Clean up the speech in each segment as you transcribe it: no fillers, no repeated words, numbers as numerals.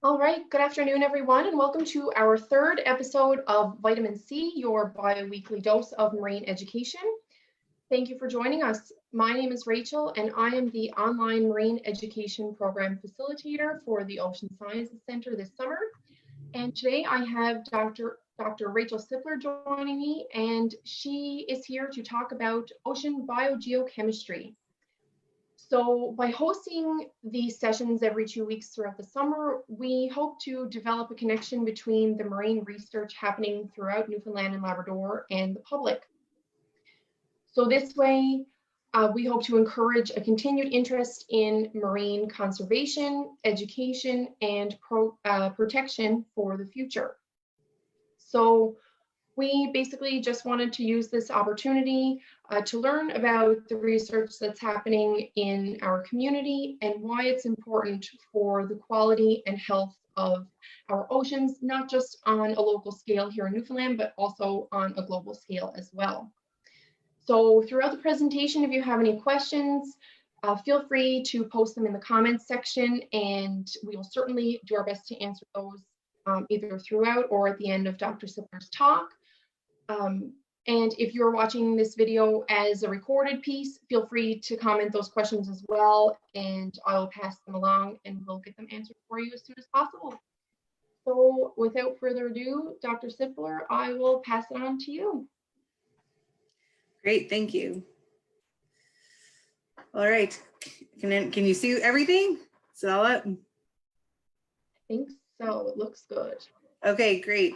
All right, good afternoon, everyone, and welcome to our third episode of Vitamin C, your bi-weekly dose of marine education. Thank you for joining us. My name is Rachel, and I am the online marine education program facilitator for the Ocean Sciences Center this summer. And today I have Dr. Rachel Sipler joining me, and she is here to talk about ocean biogeochemistry. So by hosting these sessions every 2 weeks throughout the summer, we hope to develop a connection between the marine research happening throughout Newfoundland and Labrador and the public. So this way, we hope to encourage a continued interest in marine conservation, education, and protection for the future. So we basically just wanted to use this opportunity to learn about the research that's happening in our community and why it's important for the quality and health of our oceans, not just on a local scale here in Newfoundland, but also on a global scale as well. So throughout the presentation, if you have any questions, feel free to post them in the comments section, and we will certainly do our best to answer those either throughout or at the end of Dr. Sipler's talk. And if you're watching this video as a recorded piece, feel free to comment those questions as well, and I will pass them along and we'll get them answered for you as soon as possible. So without further ado, Dr. Sipler, I will pass it on to you. Great, thank you. All right, can you see everything? Is it all up? I think so, it looks good. Okay, great.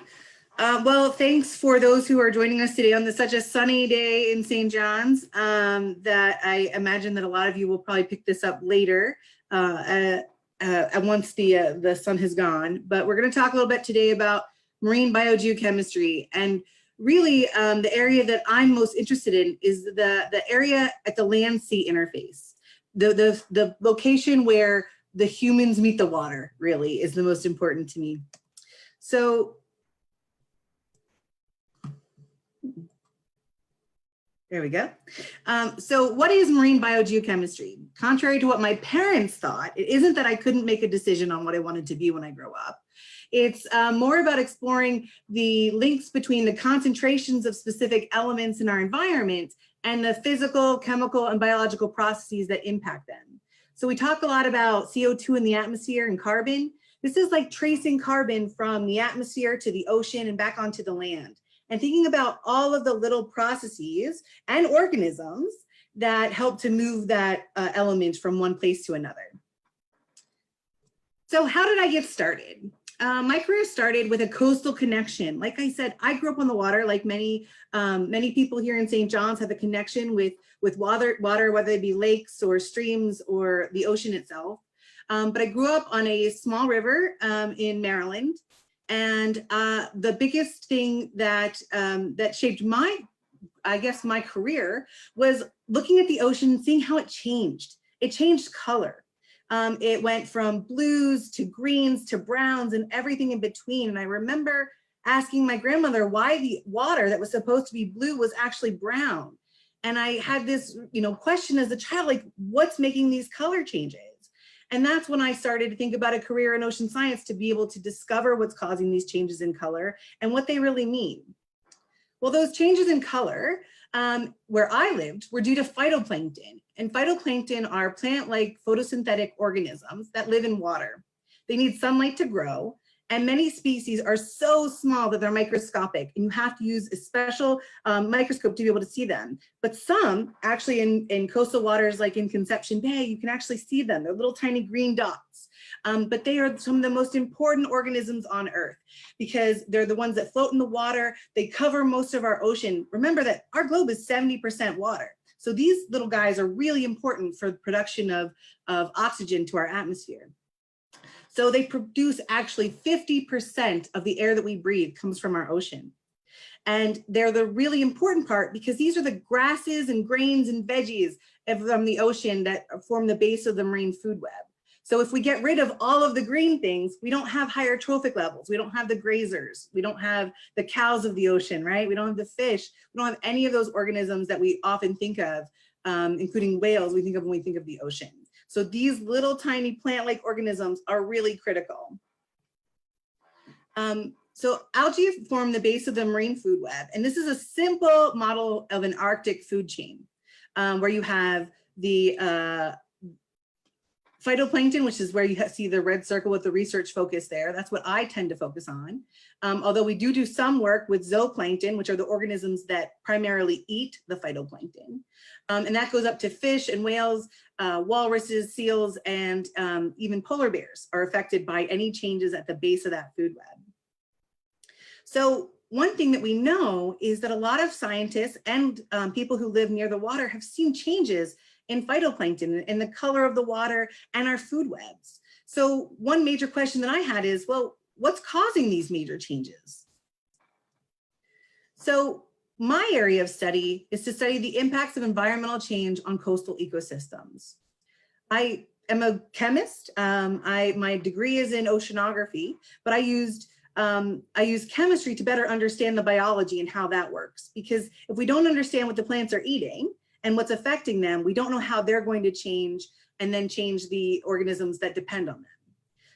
Well, thanks for those who are joining us today on such a sunny day in St. John's that I imagine that a lot of you will probably pick this up later once the sun has gone. But we're going to talk a little bit today about marine biogeochemistry. And really, the area that I'm most interested in is the area at the land-sea interface. The location where the humans meet the water really is the most important to me. So there we go. So what is marine biogeochemistry? Contrary to what my parents thought, it isn't that I couldn't make a decision on what I wanted to be when I grow up. It's more about exploring the links between the concentrations of specific elements in our environment and the physical, chemical, and biological processes that impact them. So we talk a lot about CO2 in the atmosphere and carbon. This is like tracing carbon from the atmosphere to the ocean and back onto the land, and thinking about all of the little processes and organisms that help to move that element from one place to another. So how did I get started? My career started with a coastal connection. Like I said, I grew up on the water, like many people here in St. John's have a connection with water, whether it be lakes or streams or the ocean itself. But I grew up on a small river in Maryland. And the biggest thing that shaped my career was looking at the ocean, seeing how it changed. It changed color. It went from blues to greens to browns and everything in between. And I remember asking my grandmother why the water that was supposed to be blue was actually brown. And I had this, question as a child, like, what's making these color changes? And that's when I started to think about a career in ocean science, to be able to discover what's causing these changes in color and what they really mean. Well, those changes in color where I lived were due to phytoplankton. And phytoplankton are plant-like photosynthetic organisms that live in water. They need sunlight to grow. And many species are so small that they're microscopic, and you have to use a special microscope to be able to see them. But some, actually in coastal waters, like in Conception Bay, you can actually see them. They're little tiny green dots. But they are some of the most important organisms on Earth because they're the ones that float in the water. They cover most of our ocean. Remember that our globe is 70% water. So these little guys are really important for the production of oxygen to our atmosphere. So they produce actually 50% of the air that we breathe comes from our ocean. And they're the really important part because these are the grasses and grains and veggies from the ocean that form the base of the marine food web. So if we get rid of all of the green things, we don't have higher trophic levels. We don't have the grazers. We don't have the cows of the ocean, right? We don't have the fish. We don't have any of those organisms that we often think of, including whales, we think of when we think of the ocean. So these little tiny plant-like organisms are really critical. So algae form the base of the marine food web. And this is a simple model of an Arctic food chain where you have the phytoplankton, which is where you see the red circle with the research focus there. That's what I tend to focus on. Although we do some work with zooplankton, which are the organisms that primarily eat the phytoplankton. And that goes up to fish and whales, walruses, seals, and even polar bears are affected by any changes at the base of that food web. So one thing that we know is that a lot of scientists and people who live near the water have seen changes in phytoplankton, in the color of the water and our food webs. So one major question that I had is, well, what's causing these major changes? So my area of study is to study the impacts of environmental change on coastal ecosystems. I am a chemist. My degree is in oceanography, but I use chemistry to better understand the biology and how that works. Because if we don't understand what the plants are eating and what's affecting them, we don't know how they're going to change and then change the organisms that depend on them.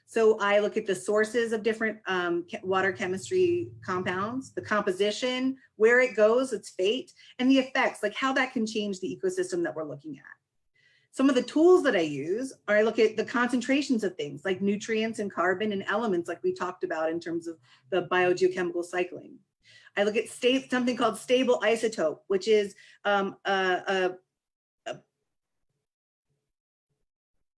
So I look at the sources of different water chemistry compounds, the composition, where it goes, its fate, and the effects, like how that can change the ecosystem that we're looking at. Some of the tools that I use are I look at the concentrations of things like nutrients and carbon and elements like we talked about in terms of the biogeochemical cycling. I look at something called stable isotope, which is a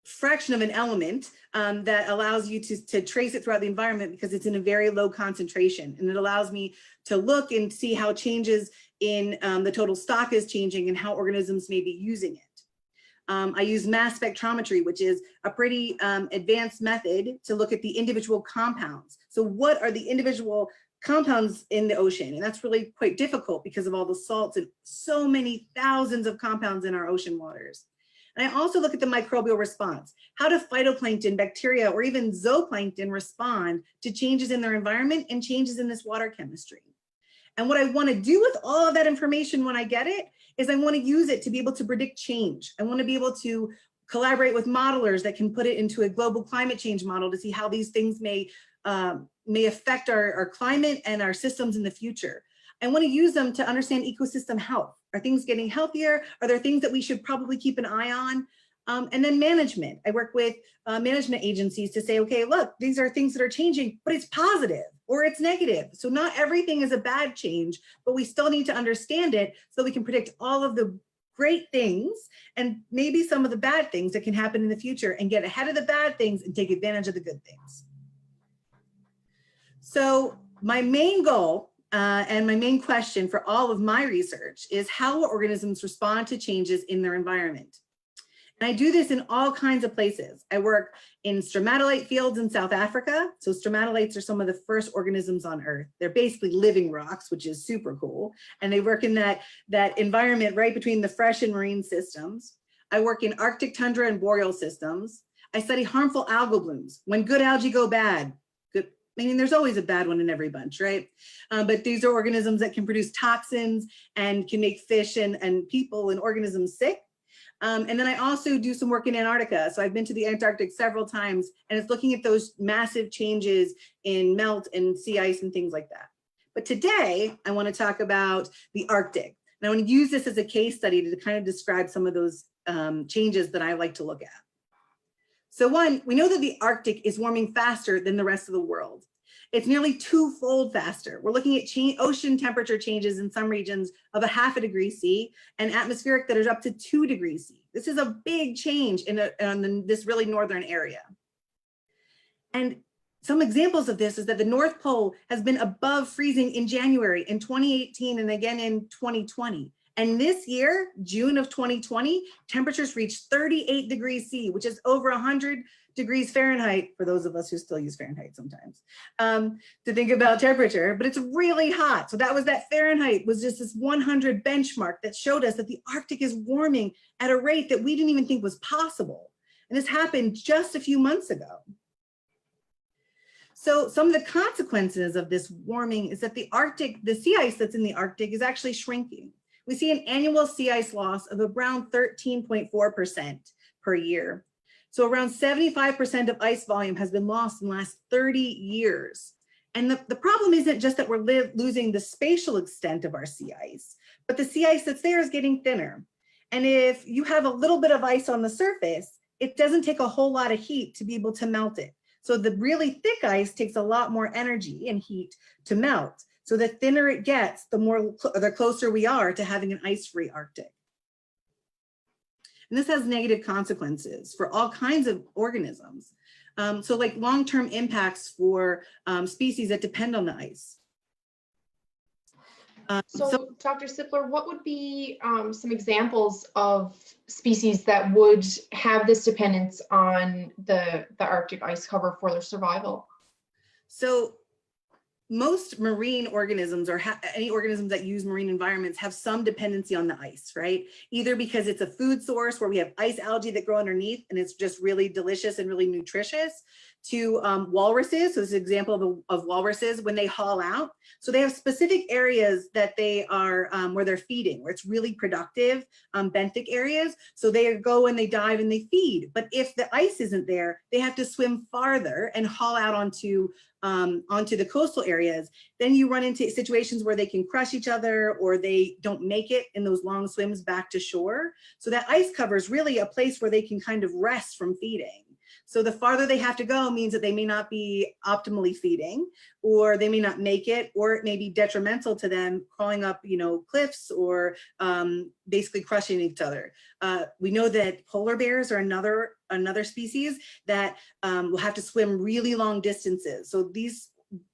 fraction of an element that allows you to trace it throughout the environment because it's in a very low concentration. And it allows me to look and see how changes in the total stock is changing and how organisms may be using it. I use mass spectrometry, which is a pretty advanced method to look at the individual compounds. So what are the individual compounds in the ocean? And that's really quite difficult because of all the salts and so many thousands of compounds in our ocean waters. And I also look at the microbial response. How do phytoplankton, bacteria, or even zooplankton respond to changes in their environment and changes in this water chemistry? And what I want to do with all of that information when I get it is I want to use it to be able to predict change. I want to be able to collaborate with modelers that can put it into a global climate change model to see how these things may affect our climate and our systems in the future. I want to use them to understand ecosystem health. Are things getting healthier? Are there things that we should probably keep an eye on? And then management. I work with management agencies to say, okay, look, these are things that are changing, but it's positive or it's negative. So not everything is a bad change, but we still need to understand it so we can predict all of the great things and maybe some of the bad things that can happen in the future and get ahead of the bad things and take advantage of the good things. So my main goal and my main question for all of my research is how organisms respond to changes in their environment. And I do this in all kinds of places. I work in stromatolite fields in South Africa. So stromatolites are some of the first organisms on Earth. They're basically living rocks, which is super cool. And they work in that environment right between the fresh and marine systems. I work in Arctic tundra and boreal systems. I study harmful algal blooms. When good algae go bad, I mean, there's always a bad one in every bunch, right? But these are organisms that can produce toxins and can make fish and people and organisms sick. And then I also do some work in Antarctica. So I've been to the Antarctic several times, and it's looking at those massive changes in melt and sea ice and things like that. But today I want to talk about the Arctic. And I want to use this as a case study to kind of describe some of those changes that I like to look at. So one, we know that the Arctic is warming faster than the rest of the world. It's nearly twofold faster. We're looking at ocean temperature changes in some regions of 0.5 degrees C and atmospheric that is up to 2 degrees C. This is a big change in this really northern area. And some examples of this is that the North Pole has been above freezing in January in 2018 and again in 2020. And this year, June of 2020, temperatures reached 38 degrees C, which is over 100 degrees Fahrenheit, for those of us who still use Fahrenheit sometimes, to think about temperature, but it's really hot. So that Fahrenheit was just this 100 benchmark that showed us that the Arctic is warming at a rate that we didn't even think was possible. And this happened just a few months ago. So some of the consequences of this warming is that the sea ice that's in the Arctic is actually shrinking. We see an annual sea ice loss of around 13.4% per year. So around 75% of ice volume has been lost in the last 30 years. And the problem isn't just that we're losing the spatial extent of our sea ice, but the sea ice that's there is getting thinner. And if you have a little bit of ice on the surface, it doesn't take a whole lot of heat to be able to melt it. So the really thick ice takes a lot more energy and heat to melt. So the thinner it gets, the closer we are to having an ice-free Arctic. And this has negative consequences for all kinds of organisms. So like long-term impacts for species that depend on the ice. So Dr. Sipler, what would be some examples of species that would have this dependence on the Arctic ice cover for their survival? So most marine organisms or any organisms that use marine environments have some dependency on the ice, right? Either because it's a food source where we have ice algae that grow underneath and it's just really delicious and really nutritious, to walruses. So this is an example of walruses when they haul out. So they have specific areas that they are where they're feeding, where it's really productive, benthic areas. So they go and they dive and they feed. But if the ice isn't there, they have to swim farther and haul out onto the coastal areas. Then you run into situations where they can crush each other or they don't make it in those long swims back to shore. So that ice cover is really a place where they can kind of rest from feeding. So the farther they have to go means that they may not be optimally feeding, or they may not make it, or it may be detrimental to them crawling up, cliffs or basically crushing each other. We know that polar bears are another species that will have to swim really long distances.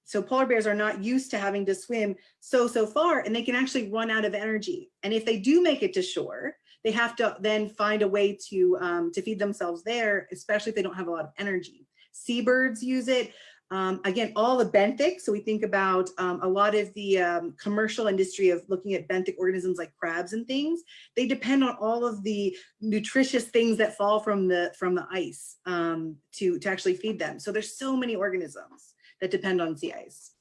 So polar bears are not used to having to swim so far, and they can actually run out of energy. And if they do make it to shore, they have to then find a way to feed themselves there, especially if they don't have a lot of energy. Seabirds use it. Again, all the benthic. So we think about a lot of the commercial industry of looking at benthic organisms like crabs and things. They depend on all of the nutritious things that fall from the ice to actually feed them. So there's so many organisms that depend on sea ice.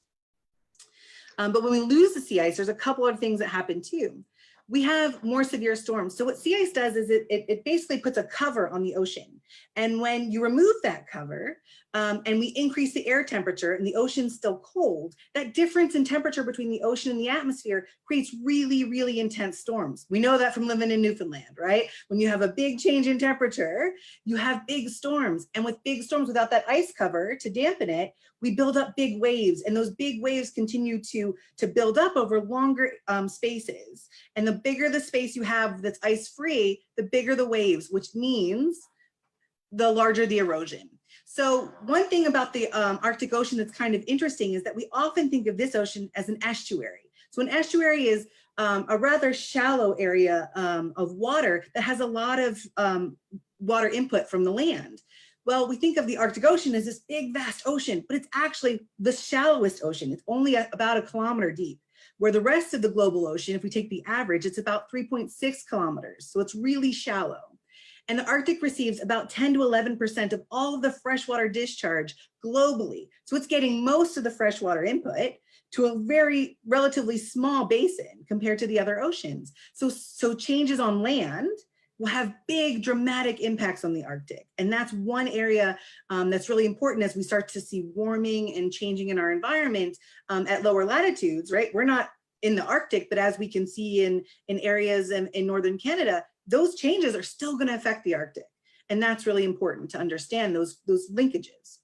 But when we lose the sea ice, there's a couple of things that happen too. We have more severe storms. So what sea ice does is it basically puts a cover on the ocean. And when you remove that cover and we increase the air temperature and the ocean's still cold, that difference in temperature between the ocean and the atmosphere creates really, really intense storms. We know that from living in Newfoundland, right? When you have a big change in temperature, you have big storms. And with big storms, without that ice cover to dampen it, we build up big waves, and those big waves continue to build up over longer spaces. And the bigger the space you have that's ice-free, the bigger the waves, which means the larger the erosion. So one thing about the Arctic Ocean that's kind of interesting is that we often think of this ocean as an estuary. So an estuary is a rather shallow area of water that has a lot of water input from the land. Well, we think of the Arctic Ocean as this big, vast ocean, but it's actually the shallowest ocean. It's only about 1 kilometer deep, where the rest of the global ocean, if we take the average, it's about 3.6 kilometers. So it's really shallow. And the Arctic receives about 10 to 11% of all of the freshwater discharge globally. So it's getting most of the freshwater input to a very relatively small basin compared to the other oceans. So changes on land will have big dramatic impacts on the Arctic. And that's one area that's really important as we start to see warming and changing in our environment at lower latitudes, right? We're not in the Arctic, but as we can see in areas in northern Canada, those changes are still going to affect the Arctic. And that's really important to understand those linkages.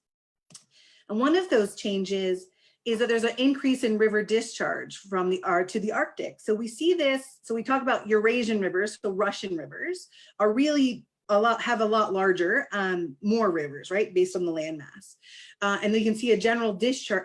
And one of those changes is that there's an increase in river discharge from the to the Arctic. So we see this, so we talk about Eurasian rivers, so Russian rivers are really have a lot larger, more rivers, right, based on the landmass. And you can see a general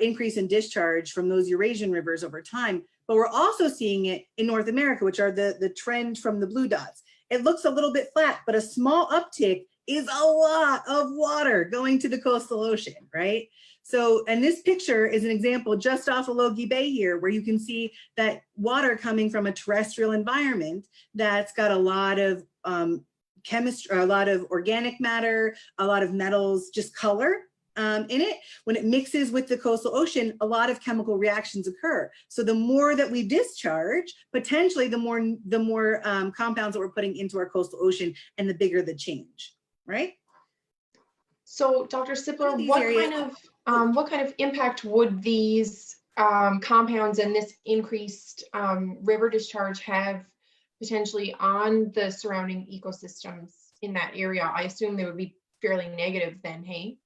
increase in discharge from those Eurasian rivers over time, but we're also seeing it in North America, which are the trend from the blue dots. It looks a little bit flat, but a small uptick is a lot of water going to the coastal ocean, right? So, and this picture is an example just off of Logie Bay here, where you can see that water coming from a terrestrial environment that's got a lot of chemistry, a lot of organic matter, a lot of metals, just color in it. When it mixes with the coastal ocean, a lot of chemical reactions occur. So the more that we discharge, potentially the more compounds that we're putting into our coastal ocean, and the bigger the change, right? So, Dr. Sipler, These areas, what kind of impact would these compounds and this increased river discharge have potentially on the surrounding ecosystems in that area? I assume they would be fairly negative then, hey?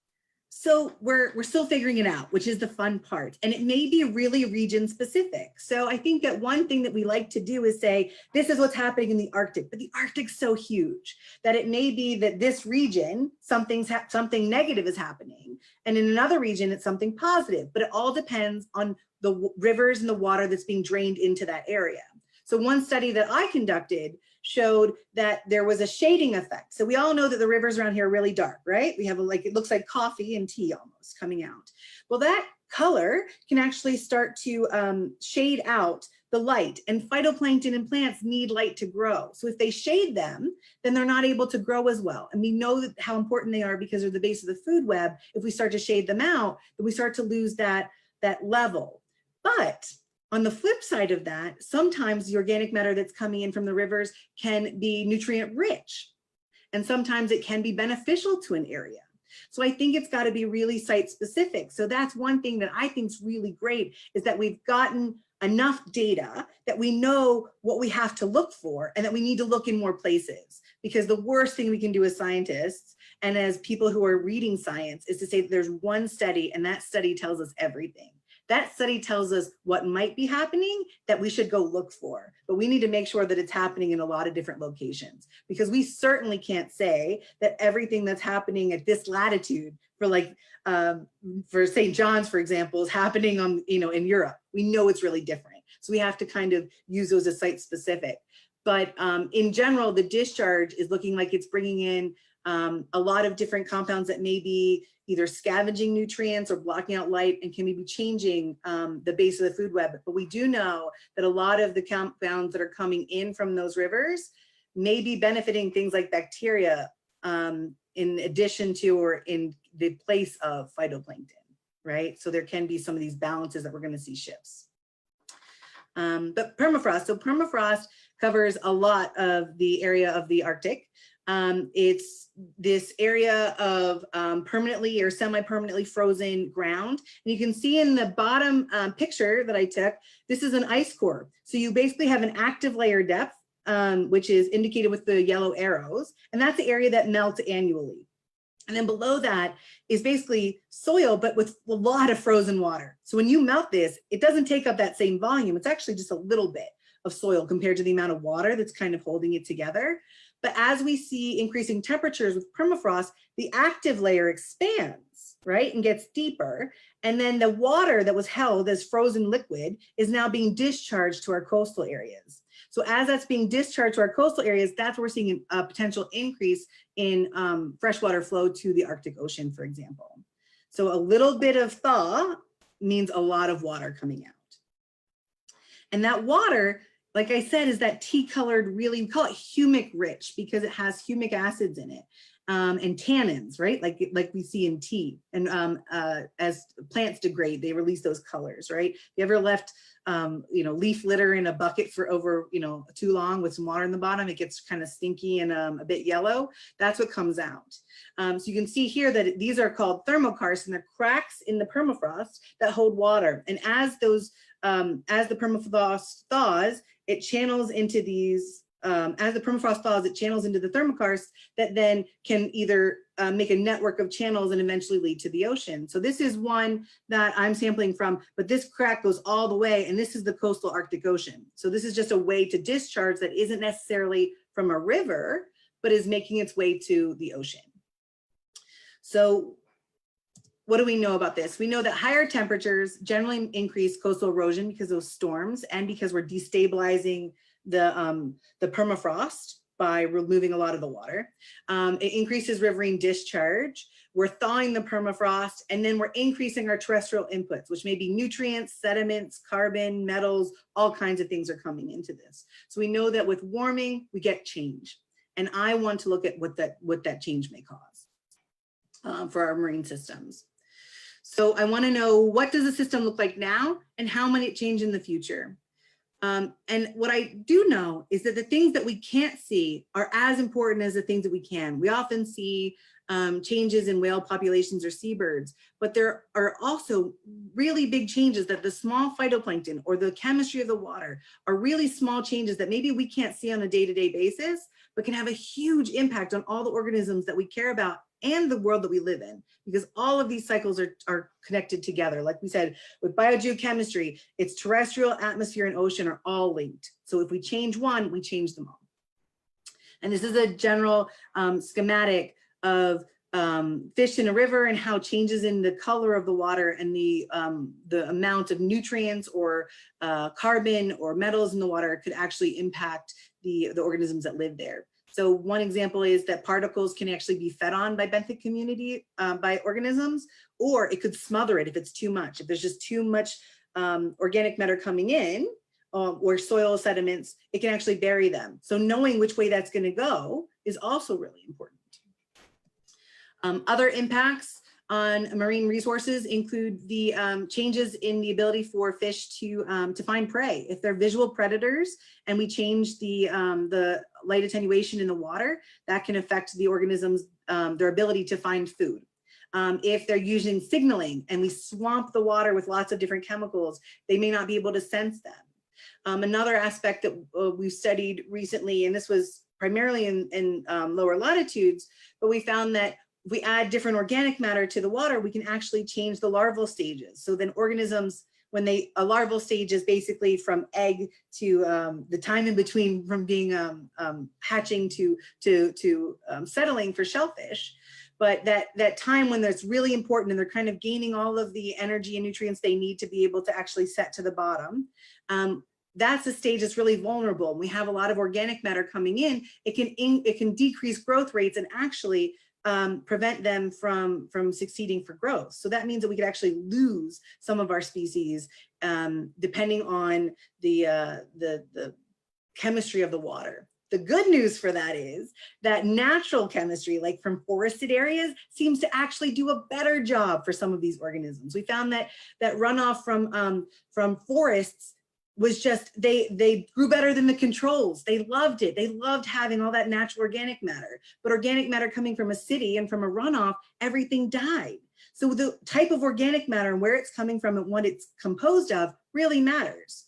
so we're still figuring it out, which is the fun part. And it may be really region specific. So I think that one thing that we like to do is say, this is what's happening in the Arctic, but the Arctic's so huge that it may be that this region, something negative is happening. And in another region, it's something positive, but it all depends on the rivers and the water that's being drained into that area. So one study that I conducted showed that there was a shading effect. So we all know that the rivers around here are really dark, right? We have it looks like coffee and tea almost coming out. Well, that color can actually start to shade out the light, and phytoplankton and plants need light to grow. So if they shade them, then they're not able to grow as well. And we know that how important they are because they're the base of the food web. If we start to shade them out, then we start to lose that level. But on the flip side of that, sometimes the organic matter that's coming in from the rivers can be nutrient rich, and sometimes it can be beneficial to an area. So I think it's got to be really site specific. So that's one thing that I think is really great, is that we've gotten enough data that we know what we have to look for and that we need to look in more places. Because the worst thing we can do as scientists and as people who are reading science is to say that there's one study and that study tells us everything. That study tells us what might be happening that we should go look for, but we need to make sure that it's happening in a lot of different locations, because we certainly can't say that everything that's happening at this latitude for St. John's, for example, is happening in Europe. We know it's really different. So we have to kind of use those as site specific. But in general, the discharge is looking like it's bringing in a lot of different compounds that may be either scavenging nutrients or blocking out light and can maybe changing the base of the food web. But we do know that a lot of the compounds that are coming in from those rivers may be benefiting things like bacteria in addition to or in the place of phytoplankton, right? So there can be some of these balances that we're going to see shifts. But permafrost, so permafrost covers a lot of the area of the Arctic. It's this area of permanently or semi-permanently frozen ground. And you can see in the bottom picture that I took, this is an ice core. So you basically have an active layer depth, which is indicated with the yellow arrows. And that's the area that melts annually. And then below that is basically soil, but with a lot of frozen water. So when you melt this, it doesn't take up that same volume. It's actually just a little bit of soil compared to the amount of water that's kind of holding it together. But as we see increasing temperatures with permafrost, the active layer expands, right, and gets deeper. And then the water that was held as frozen liquid is now being discharged to our coastal areas. So as that's being discharged to our coastal areas, that's where we're seeing a potential increase in freshwater flow to the Arctic Ocean, for example. So a little bit of thaw means a lot of water coming out. And that water, like I said, is that tea-colored, really, we call it humic rich because it has humic acids in it and tannins, right? Like we see in tea. And as plants degrade, they release those colors, right? You ever left, leaf litter in a bucket for over, too long with some water in the bottom, it gets kind of stinky and a bit yellow. That's what comes out. So you can see here that these are called thermokarsts, and they're cracks in the permafrost that hold water. And as those, as the permafrost thaws, it channels into these, as the permafrost thaws, it channels into the thermokarsts that then can either make a network of channels and eventually lead to the ocean. So this is one that I'm sampling from, but this crack goes all the way, and this is the coastal Arctic Ocean. So this is just a way to discharge that isn't necessarily from a river, but is making its way to the ocean. So what do we know about this? We know that higher temperatures generally increase coastal erosion because of those storms and because we're destabilizing the permafrost by removing a lot of the water. It increases riverine discharge. We're thawing the permafrost, and then we're increasing our terrestrial inputs, which may be nutrients, sediments, carbon, metals, all kinds of things are coming into this. So we know that with warming, we get change. And I want to look at what that change may cause for our marine systems. So I want to know, what does the system look like now and how might it change in the future? And what I do know is that the things that we can't see are as important as the things that we can. We often see changes in whale populations or seabirds, but there are also really big changes that the small phytoplankton or the chemistry of the water are really small changes that maybe we can't see on a day-to-day basis, but can have a huge impact on all the organisms that we care about and the world that we live in, because all of these cycles are connected together. Like we said, with biogeochemistry, it's terrestrial, atmosphere, and ocean are all linked. So if we change one, we change them all. And this is a general schematic of fish in a river and how changes in the color of the water and the amount of nutrients or carbon or metals in the water could actually impact the organisms that live there. So one example is that particles can actually be fed on by benthic community, by organisms, or it could smother it if it's too much. If there's just too much organic matter coming in, or soil sediments, it can actually bury them. So knowing which way that's going to go is also really important. Other impacts on marine resources include the changes in the ability for fish to find prey. If they're visual predators and we change the light attenuation in the water, that can affect the organisms, their ability to find food. If they're using signaling and we swamp the water with lots of different chemicals, they may not be able to sense them. Another aspect that we've studied recently, and this was primarily in lower latitudes, but we found that if we add different organic matter to the water, we can actually change the larval stages. So then organisms, when a larval stage is basically from egg to the time in between from being hatching to settling for shellfish. But that time when that's really important and they're kind of gaining all of the energy and nutrients they need to be able to actually set to the bottom, that's a stage that's really vulnerable. We have a lot of organic matter coming in. It can decrease growth rates and actually prevent them from succeeding for growth. So that means that we could actually lose some of our species depending on the chemistry of the water. The good news for that is that natural chemistry, like from forested areas, seems to actually do a better job for some of these organisms. We found that runoff from forests was just, they grew better than the controls. They loved it. They loved having all that natural organic matter. But organic matter coming from a city and from a runoff, everything died. So the type of organic matter and where it's coming from and what it's composed of really matters.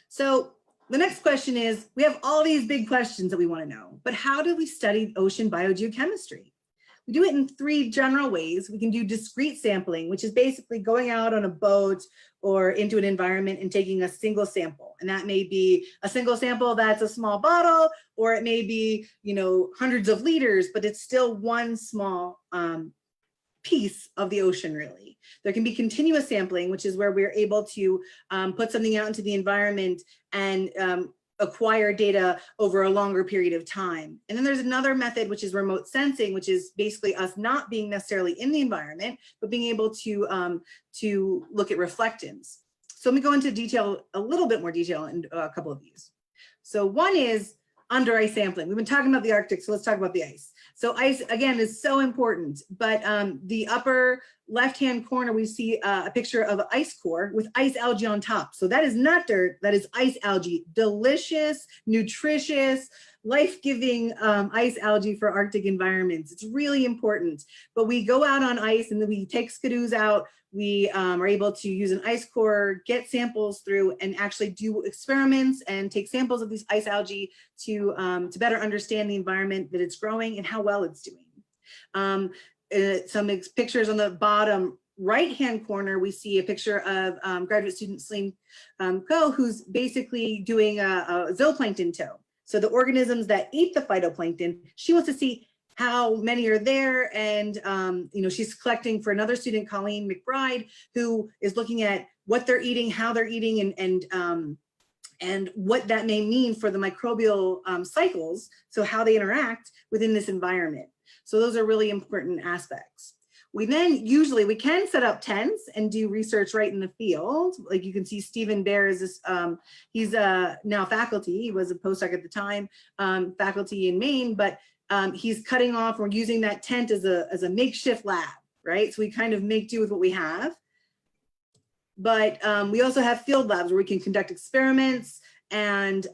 So the next question is, we have all these big questions that we want to know, but how do we study ocean biogeochemistry? We do it in three general ways. We can do discrete sampling, which is basically going out on a boat or into an environment and taking a single sample. And that may be a single sample that's a small bottle, or it may be, hundreds of liters, but it's still one small piece of the ocean, really. There can be continuous sampling, which is where we're able to put something out into the environment and acquire data over a longer period of time. And then there's another method, which is remote sensing, which is basically us not being necessarily in the environment, but being able to look at reflectance. So let me go into detail, a little bit more detail in a couple of these. So one is under ice sampling. We've been talking about the Arctic, so let's talk about the ice. So ice, again, is so important, but the upper left-hand corner, we see a picture of an ice core with ice algae on top. So that is not dirt, that is ice algae, delicious, nutritious, life-giving ice algae for Arctic environments. It's really important, but we go out on ice and then we take skidoos out. We are able to use an ice core, get samples through, and actually do experiments and take samples of these ice algae to better understand the environment that it's growing and how well it's doing. Some pictures on the bottom right-hand corner, we see a picture of graduate student Celine Ko, who's basically doing a zooplankton tow. So the organisms that eat the phytoplankton, she wants to see how many are there, and she's collecting for another student, Colleen McBride, who is looking at what they're eating, how they're eating, and what that may mean for the microbial cycles, so how they interact within this environment. So those are really important aspects. We then we can set up tents and do research right in the field. Like you can see Stephen Bear is this, he's now faculty, he was a postdoc at the time, faculty in Maine, but he's cutting off or using that tent as a makeshift lab, right? So we kind of make do with what we have. But we also have field labs where we can conduct experiments and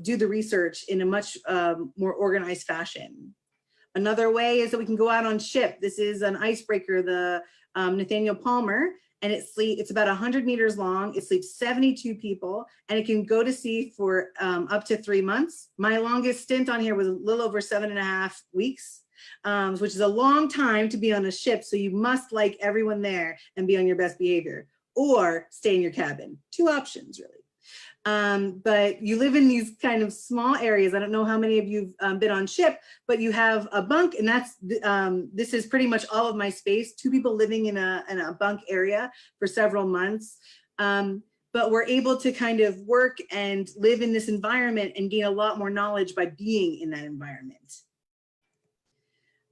do the research in a much more organized fashion. Another way is that we can go out on ship. This is an icebreaker, the Nathaniel Palmer, and it's about 100 meters long. It sleeps 72 people, and it can go to sea for up to 3 months. My longest stint on here was a little over 7.5 weeks, which is a long time to be on a ship. So you must like everyone there and be on your best behavior, or stay in your cabin. 2 options, really. But you live in these kind of small areas. I don't know how many of you've been on ship, but you have a bunk, and that's this is pretty much all of my space. 2 people living in a bunk area for several months. But we're able to kind of work and live in this environment and gain a lot more knowledge by being in that environment.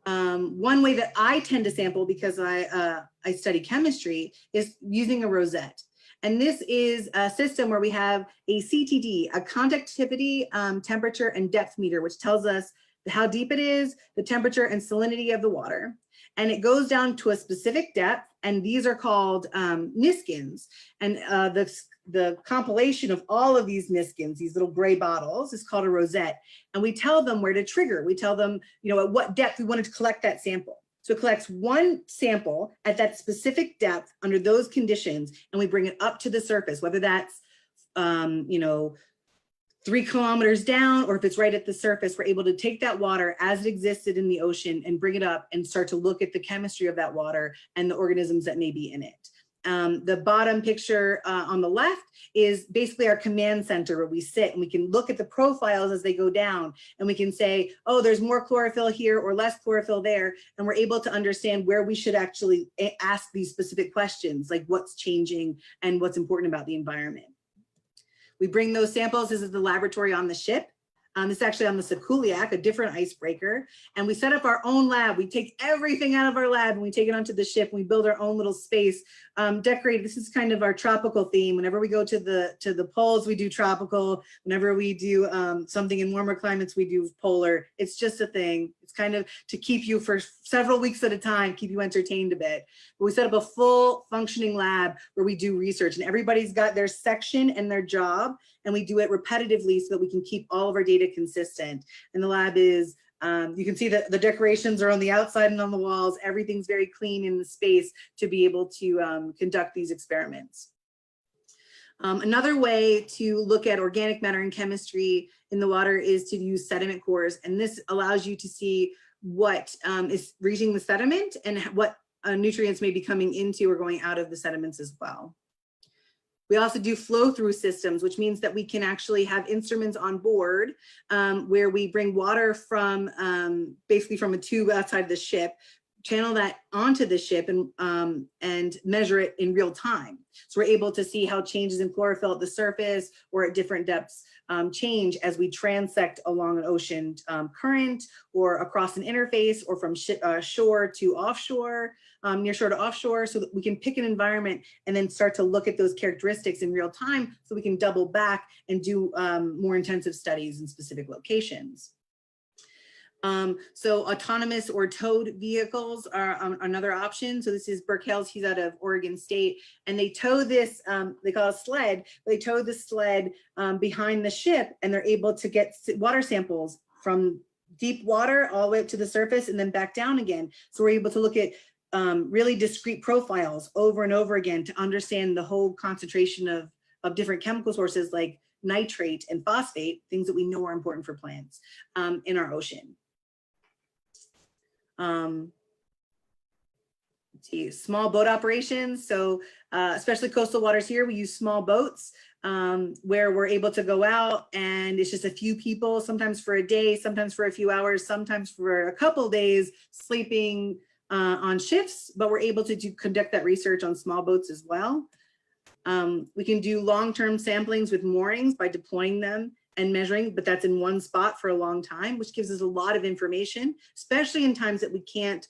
One way that I tend to sample, because I study chemistry, is using a rosette. And this is a system where we have a CTD, a conductivity, temperature, and depth meter, which tells us how deep it is, the temperature and salinity of the water. And it goes down to a specific depth, and these are called niskins. And the compilation of all of these niskins, these little gray bottles, is called a rosette. And we tell them where to trigger. We tell them, at what depth we wanted to collect that sample. So it collects 1 sample at that specific depth under those conditions, and we bring it up to the surface, whether that's, 3 kilometers down, or if it's right at the surface. We're able to take that water as it existed in the ocean and bring it up and start to look at the chemistry of that water and the organisms that may be in it. The bottom picture on the left is basically our command center, where we sit and we can look at the profiles as they go down, and we can say, oh, there's more chlorophyll here or less chlorophyll there. And we're able to understand where we should actually ask these specific questions, like what's changing and what's important about the environment. We bring those samples. This is the laboratory on the ship. This is actually on the Sikuliak, a different icebreaker. And we set up our own lab. We take everything out of our lab and we take it onto the ship, and we build our own little space, decorated. This is kind of our tropical theme. Whenever we go to the poles, we do tropical. Whenever we do something in warmer climates, we do polar. It's just a thing. It's kind of to keep you for several weeks at a time, keep you entertained a bit. But we set up a full functioning lab where we do research, and everybody's got their section and their job, and we do it repetitively so that we can keep all of our data consistent. And the lab is, you can see that the decorations are on the outside and on the walls. Everything's very clean in the space to be able to conduct these experiments. Another way to look at organic matter and chemistry in the water is to use sediment cores. And this allows you to see what is reaching the sediment and what nutrients may be coming into or going out of the sediments as well. We also do flow through systems, which means that we can actually have instruments on board where we bring water from basically from a tube outside the ship, channel that onto the ship, and measure it in real time. So we're able to see how changes in chlorophyll at the surface or at different depths change as we transect along an ocean current, or across an interface, or from shore to offshore, near shore to offshore, so that we can pick an environment and then start to look at those characteristics in real time, so we can double back and do more intensive studies in specific locations. So autonomous or towed vehicles are another option. So this is Burke Hales, he's out of Oregon State, and they tow this, they call it a sled, they tow the sled behind the ship, and they're able to get water samples from deep water all the way up to the surface and then back down again. So we're able to look at really discrete profiles over and over again to understand the whole concentration of different chemical sources like nitrate and phosphate, things that we know are important for plants in our ocean. Let's see, small boat operations. So especially coastal waters here, we use small boats where we're able to go out, and it's just a few people, sometimes for a day, sometimes for a few hours, sometimes for a couple days, sleeping on shifts, but we're able to conduct that research on small boats as well. We can do long-term samplings with moorings by deploying them and measuring, but that's in one spot for a long time, which gives us a lot of information, especially in times that we can't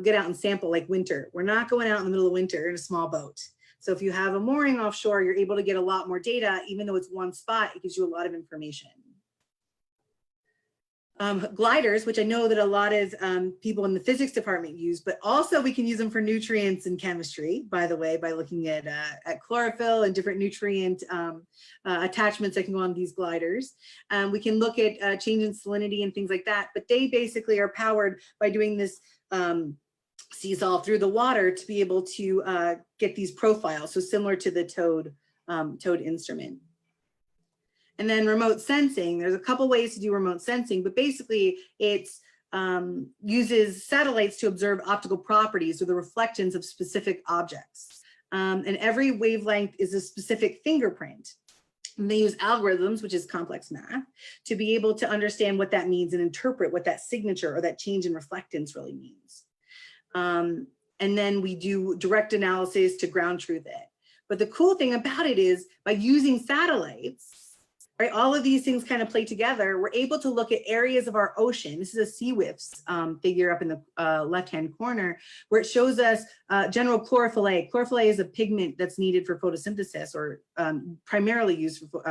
get out and sample, like winter. We're not going out in the middle of winter in a small boat. So if you have a mooring offshore, you're able to get a lot more data. Even though it's one spot, it gives you a lot of information. gliders, which I know that a lot of people in the physics department use, but also we can use them for nutrients and chemistry, by the way, by looking at chlorophyll and different nutrient attachments that can go on these gliders. We can look at change in salinity and things like that, but they basically are powered by doing this seesaw through the water to be able to get these profiles, so similar to the towed instrument. And then remote sensing, there's a couple ways to do remote sensing, but basically it's uses satellites to observe optical properties or the reflections of specific objects. And every wavelength is a specific fingerprint. And they use algorithms, which is complex math, to be able to understand what that means and interpret what that signature or that change in reflectance really means. And then we do direct analysis to ground truth it. But the cool thing about it is by using satellites, right, all of these things kind of play together. We're able to look at areas of our ocean. This is a CWIFS figure up in the left-hand corner, where it shows us general chlorophyll A. Chlorophyll A is a pigment that's needed for photosynthesis, or primarily used for,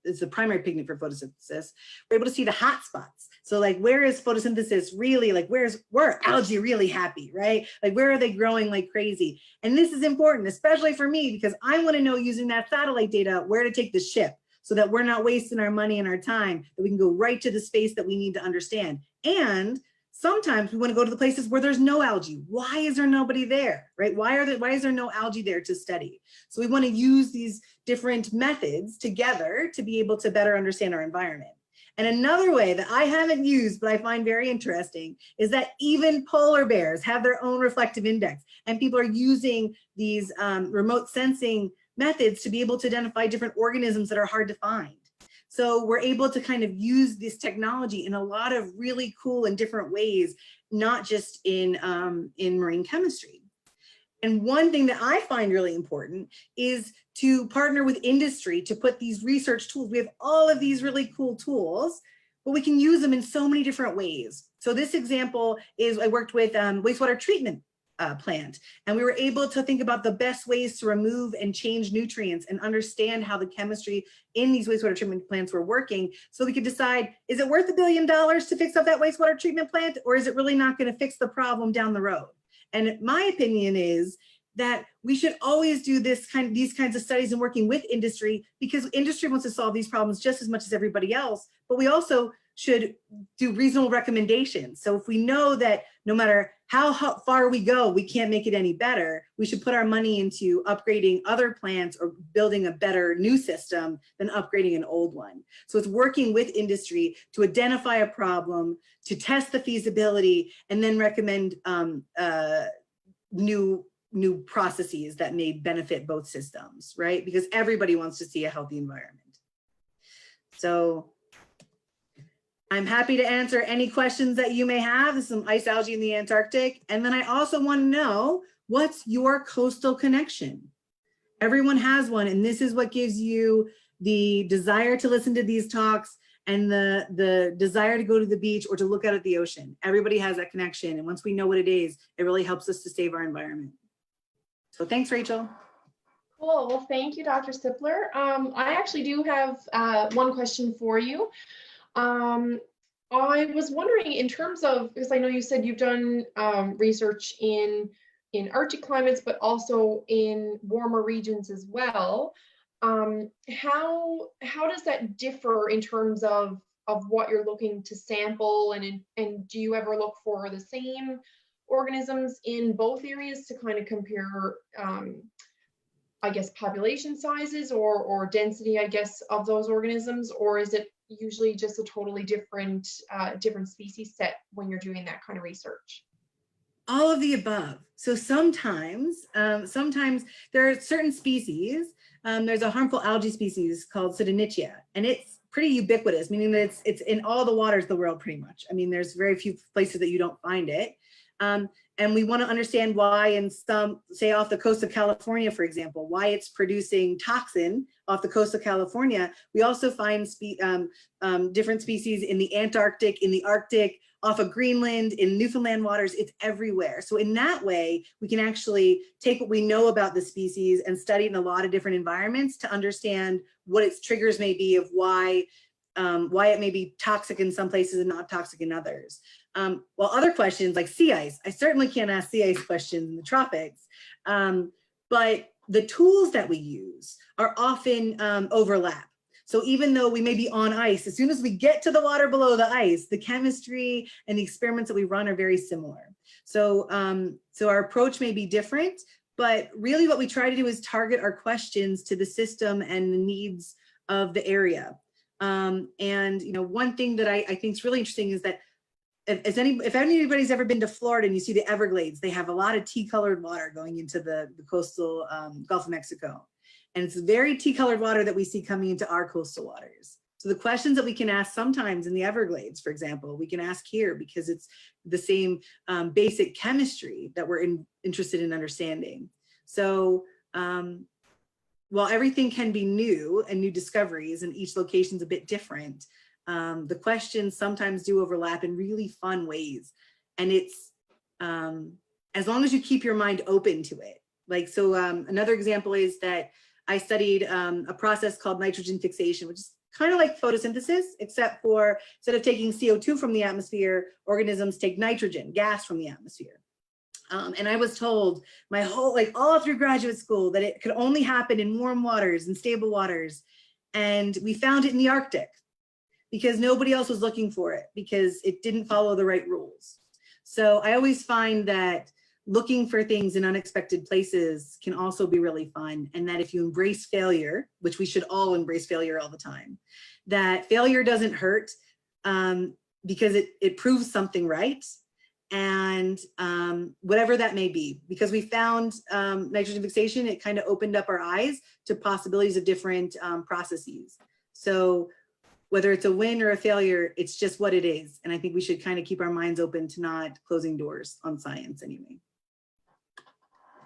it's the primary pigment for photosynthesis. We're able to see the hot spots. So like, where is photosynthesis really, like where are algae really happy, right? Like where are they growing like crazy? And this is important, especially for me, because I want to know, using that satellite data, where to take the ship, so that we're not wasting our money and our time, that we can go right to the space that we need to understand. And sometimes we want to go to the places where there's no algae. Why is there nobody there, right? Why is there no algae there to study? So we want to use these different methods together to be able to better understand our environment. And another way that I haven't used, but I find very interesting, is that even polar bears have their own reflective index, and people are using these remote sensing methods to be able to identify different organisms that are hard to find. So we're able to kind of use this technology in a lot of really cool and different ways, not just in marine chemistry. And one thing that I find really important is to partner with industry to put these research tools. We have all of these really cool tools, but we can use them in so many different ways. So this example is, I worked with wastewater treatment plant, and we were able to think about the best ways to remove and change nutrients and understand how the chemistry in these wastewater treatment plants were working, so we could decide, is it worth $1 billion to fix up that wastewater treatment plant, or is it really not going to fix the problem down the road? And my opinion is that we should always do these kinds of studies and working with industry, because industry wants to solve these problems just as much as everybody else, but we also should do reasonable recommendations. So if we know that no matter how far we go, we can't make it any better, we should put our money into upgrading other plants or building a better new system than upgrading an old one. So it's working with industry to identify a problem, to test the feasibility, and then recommend new processes that may benefit both systems, right? Because everybody wants to see a healthy environment. So I'm happy to answer any questions that you may have. There's some ice algae in the Antarctic. And then I also want to know, what's your coastal connection? Everyone has one, and this is what gives you the desire to listen to these talks and the desire to go to the beach or to look out at the ocean. Everybody has that connection. And once we know what it is, it really helps us to save our environment. So thanks, Rachel. Cool. Well, thank you, Dr. Sipler. I actually do have one question for you. I was wondering, in terms of, because I know you said you've done research in Arctic climates, but also in warmer regions as well. How does that differ in terms of what you're looking to sample, and do you ever look for the same organisms in both areas to kind of compare, I guess, population sizes or density, I guess, of those organisms, or is it usually just a totally different species set when you're doing that kind of research? All of the above. So sometimes there are certain species. There's a harmful algae species called Pseudonychia, and it's pretty ubiquitous, meaning that it's in all the waters of the world pretty much. I mean, there's very few places that you don't find it. And we want to understand why in some, say off the coast of California, for example, why it's producing toxin off the coast of California. We also find different species in the Antarctic, in the Arctic, off of Greenland, in Newfoundland waters. It's everywhere. So in that way, we can actually take what we know about the species and study it in a lot of different environments to understand what its triggers may be of why why it may be toxic in some places and not toxic in others. While other questions like sea ice, I certainly can't ask sea ice questions in the tropics, but the tools that we use are often overlap. So even though we may be on ice, as soon as we get to the water below the ice, the chemistry and the experiments that we run are very similar. So, so our approach may be different, but really what we try to do is target our questions to the system and the needs of the area. And you know, one thing that I think is really interesting is that if anybody's ever been to Florida and you see the Everglades, they have a lot of tea-colored water going into the coastal Gulf of Mexico. And it's very tea-colored water that we see coming into our coastal waters. So the questions that we can ask sometimes in the Everglades, for example, we can ask here because it's the same basic chemistry that we're interested in understanding. So while everything can be new and new discoveries and each location's a bit different, the questions sometimes do overlap in really fun ways. And it's, as long as you keep your mind open to it. Like, so another example is that I studied a process called nitrogen fixation, which is kind of like photosynthesis, except for instead of taking CO2 from the atmosphere, organisms take nitrogen, gas from the atmosphere. And I was told my whole, like all through graduate school, that it could only happen in warm waters and stable waters. And we found it in the Arctic because nobody else was looking for it because it didn't follow the right rules. So I always find that looking for things in unexpected places can also be really fun. And that if you embrace failure, which we should all embrace failure all the time, that failure doesn't hurt because it proves something right. And whatever that may be, because we found nitrogen fixation, it kind of opened up our eyes to possibilities of different processes. So whether it's a win or a failure, it's just what it is. And I think we should kind of keep our minds open to not closing doors on science anyway.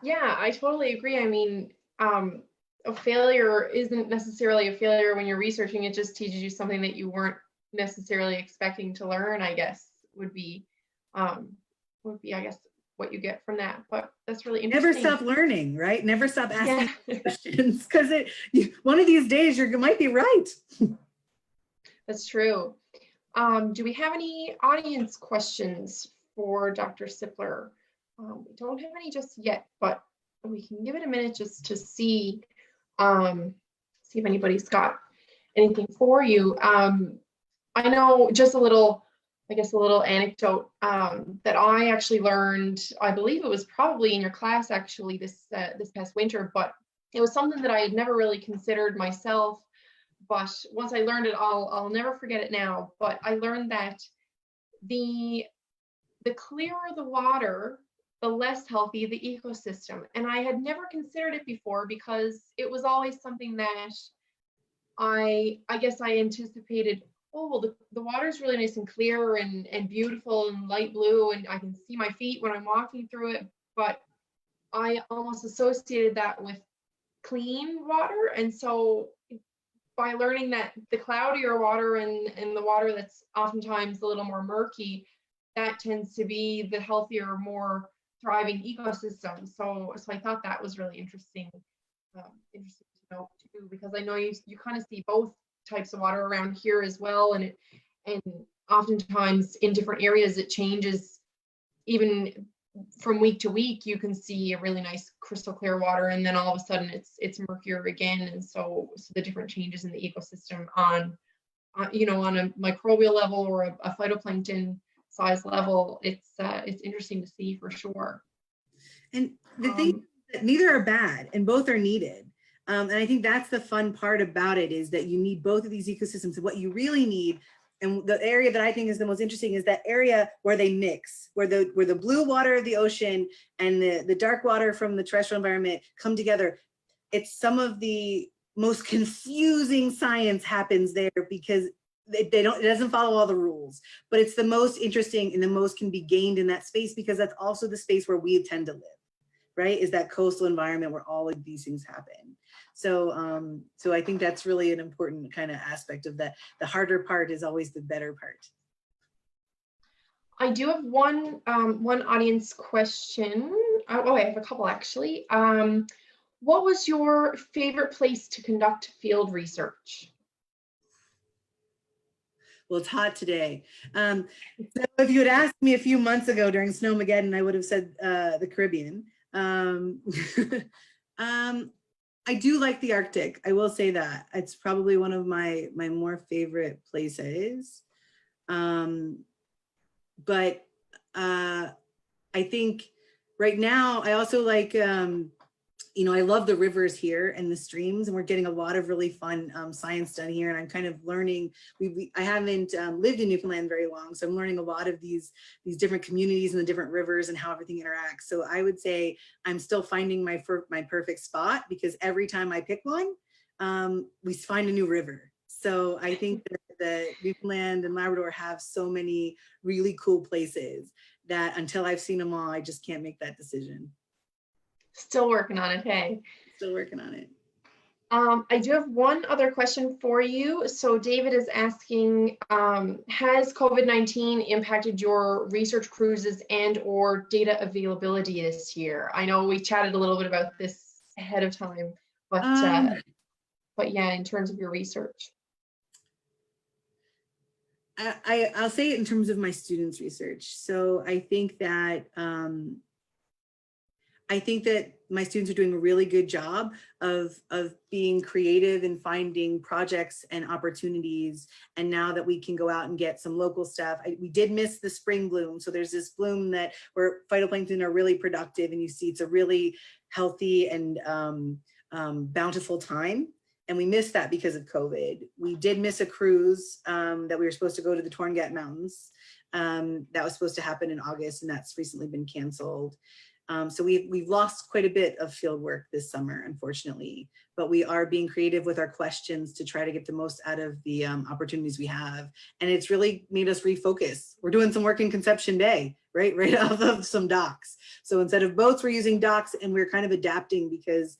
Yeah, I totally agree. I mean, a failure isn't necessarily a failure when you're researching. It just teaches you something that you weren't necessarily expecting to learn, I guess, would be, I guess, what you get from that. But that's really interesting. Never stop learning, right? Never stop asking questions, because one of these days you might be right. That's true. Do we have any audience questions for Dr. Sipler? We don't have any just yet, but we can give it a minute just to see if anybody's got anything for you. I know just a little anecdote that I actually learned. I believe it was probably in your class actually this past winter, but it was something that I had never really considered myself. But once I learned it, I'll never forget it now. But I learned that the clearer the water, the less healthy the ecosystem. And I had never considered it before because it was always something that I guess I anticipated, oh, well, the water is really nice and clear and beautiful and light blue, and I can see my feet when I'm walking through it. But I almost associated that with clean water. And so by learning that the cloudier water and the water that's oftentimes a little more murky, that tends to be the healthier, more thriving ecosystem. So I thought that was really interesting to know too, because I know you kind of see both types of water around here as well, and oftentimes in different areas it changes. Even from week to week, you can see a really nice crystal clear water, and then all of a sudden it's murkier again. And so the different changes in the ecosystem on a microbial level or a phytoplankton size level, it's interesting to see for sure. And the thing is that neither are bad and both are needed. And I think that's the fun part about it, is that you need both of these ecosystems. And what you really need, and the area that I think is the most interesting, is that area where they mix, where the blue water of the ocean and the dark water from the terrestrial environment come together. It's some of the most confusing science happens there because it doesn't follow all the rules, but it's the most interesting and the most can be gained in that space, because that's also the space where we tend to live, right? Is that coastal environment where all of these things happen. So, so I think that's really an important kind of aspect of that. The harder part is always the better part. I do have one audience question. Oh, I have a couple actually. What was your favorite place to conduct field research? Well, it's hot today. So if you had asked me a few months ago during Snowmageddon, I would have said the Caribbean. I do like the Arctic. I will say that it's probably one of my more favorite places. But I think right now I also like, I love the rivers here and the streams, and we're getting a lot of really fun science done here. And I'm kind of learning. I haven't lived in Newfoundland very long, so I'm learning a lot of these different communities and the different rivers and how everything interacts. So I would say I'm still finding my perfect spot, because every time I pick one, we find a new river. So I think that Newfoundland and Labrador have so many really cool places that until I've seen them all, I just can't make that decision. Still working on it, hey? Still working on it. I do have one other question for you. So David is asking, has COVID-19 impacted your research cruises and or data availability this year? I know we chatted a little bit about this ahead of time, but yeah, in terms of your research. I'll say it in terms of my students' research. So I think that my students are doing a really good job of being creative and finding projects and opportunities. And now that we can go out and get some local stuff, we did miss the spring bloom. So there's this bloom where phytoplankton are really productive, and you see it's a really healthy and bountiful time. And we missed that because of COVID. We did miss a cruise that we were supposed to go to the Torngat Mountains. That was supposed to happen in August, and that's recently been canceled. So we've lost quite a bit of field work this summer, unfortunately, but we are being creative with our questions to try to get the most out of the opportunities we have. And it's really made us refocus. We're doing some work in Conception Bay, right off of some docks. So instead of boats, we're using docks, and we're kind of adapting because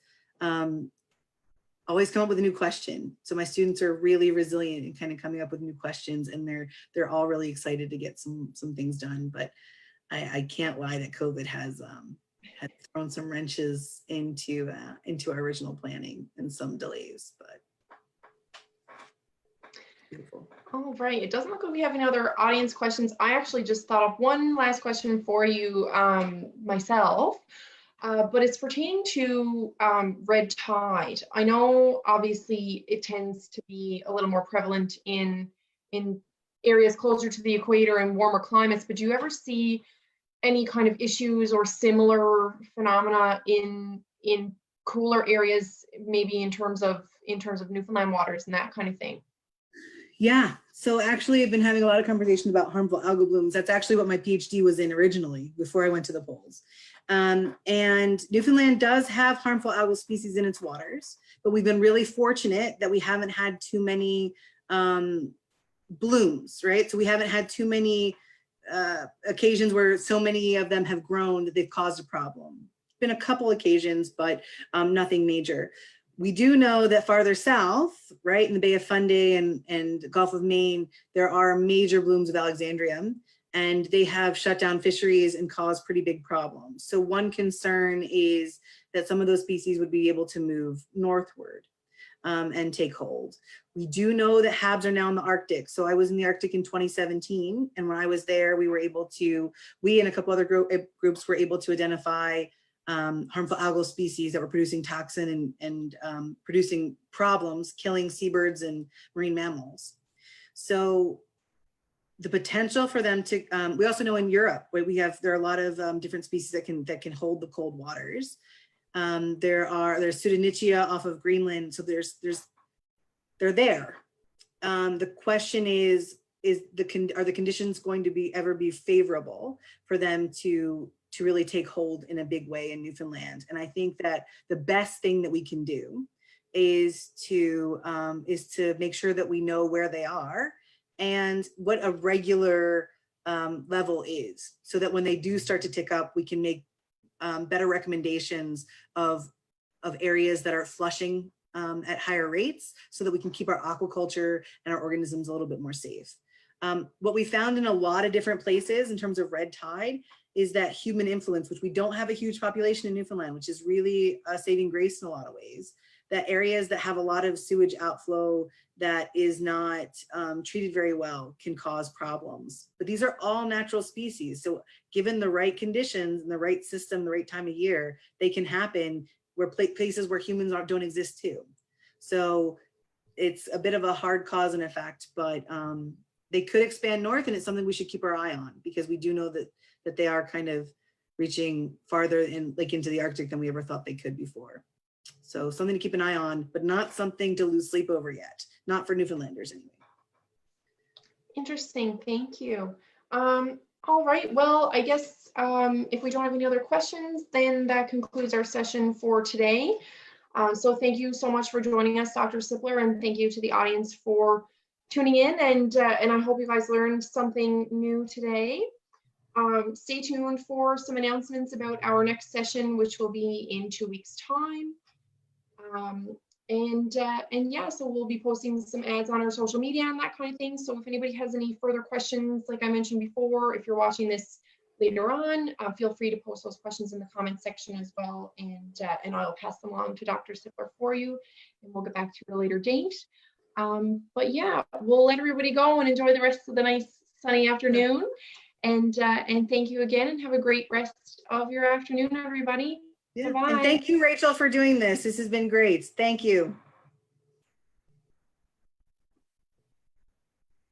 always come up with a new question. So my students are really resilient and kind of coming up with new questions, and they're all really excited to get some things done. But I can't lie that COVID has thrown some wrenches into our original planning and some delays, but beautiful. All right, it doesn't look like we have any other audience questions. I actually just thought of one last question for you myself, but it's pertaining to red tide. I know obviously it tends to be a little more prevalent in areas closer to the equator and warmer climates, but do you ever see any kind of issues or similar phenomena in cooler areas, maybe in terms of Newfoundland waters and that kind of thing? Yeah, so actually I've been having a lot of conversations about harmful algal blooms. That's actually what my PhD was in originally before I went to the poles. And Newfoundland does have harmful algal species in its waters, but we've been really fortunate that we haven't had too many blooms, right? So we haven't had too many occasions where so many of them have grown that they've caused a problem. Been a couple occasions, but nothing major. We do know that farther south, right, in the Bay of Fundy and Gulf of Maine, there are major blooms of Alexandrium, and they have shut down fisheries and caused pretty big problems. So one concern is that some of those species would be able to move northward and take hold. We do know that HABs are now in the Arctic. So I was in the Arctic in 2017. And when I was there, we and a couple other groups were able to identify harmful algal species that were producing toxin and producing problems, killing seabirds and marine mammals. So the potential for them to, we also know in Europe, where there are a lot of different species that can hold the cold waters. There's Pseudonychia off of Greenland. So they're there. The question is are the conditions going to ever be favorable for them to really take hold in a big way in Newfoundland? And I think that the best thing that we can do is to make sure that we know where they are and what a regular level is, so that when they do start to tick up, we can make better recommendations of areas that are flushing at higher rates, so that we can keep our aquaculture and our organisms a little bit more safe. What we found in a lot of different places in terms of red tide is that human influence, which we don't have a huge population in Newfoundland, which is really a saving grace in a lot of ways. that areas that have a lot of sewage outflow that is not treated very well can cause problems. But these are all natural species. So given the right conditions and the right system, the right time of year, they can happen where places where humans don't exist too. So it's a bit of a hard cause and effect, but they could expand north, and it's something we should keep our eye on, because we do know that they are kind of reaching farther in, like, into the Arctic than we ever thought they could before. So something to keep an eye on, but not something to lose sleep over yet. Not for Newfoundlanders anyway. Interesting, thank you. All right, well, I guess if we don't have any other questions, then that concludes our session for today. So thank you so much for joining us, Dr. Sipler, and thank you to the audience for tuning in, and I hope you guys learned something new today. Stay tuned for some announcements about our next session, which will be in 2 weeks' time. And yeah, so we'll be posting some ads on our social media and that kind of thing. So if anybody has any further questions, like I mentioned before, if you're watching this later on, feel free to post those questions in the comment section as well, and I'll pass them along to Dr. Sipler for you, and we'll get back to you at a later date. But yeah, we'll let everybody go and enjoy the rest of the nice sunny afternoon. And thank you again, and have a great rest of your afternoon, everybody. Yeah. Bye-bye. And thank you, Rachel, for doing this. This has been great. Thank you.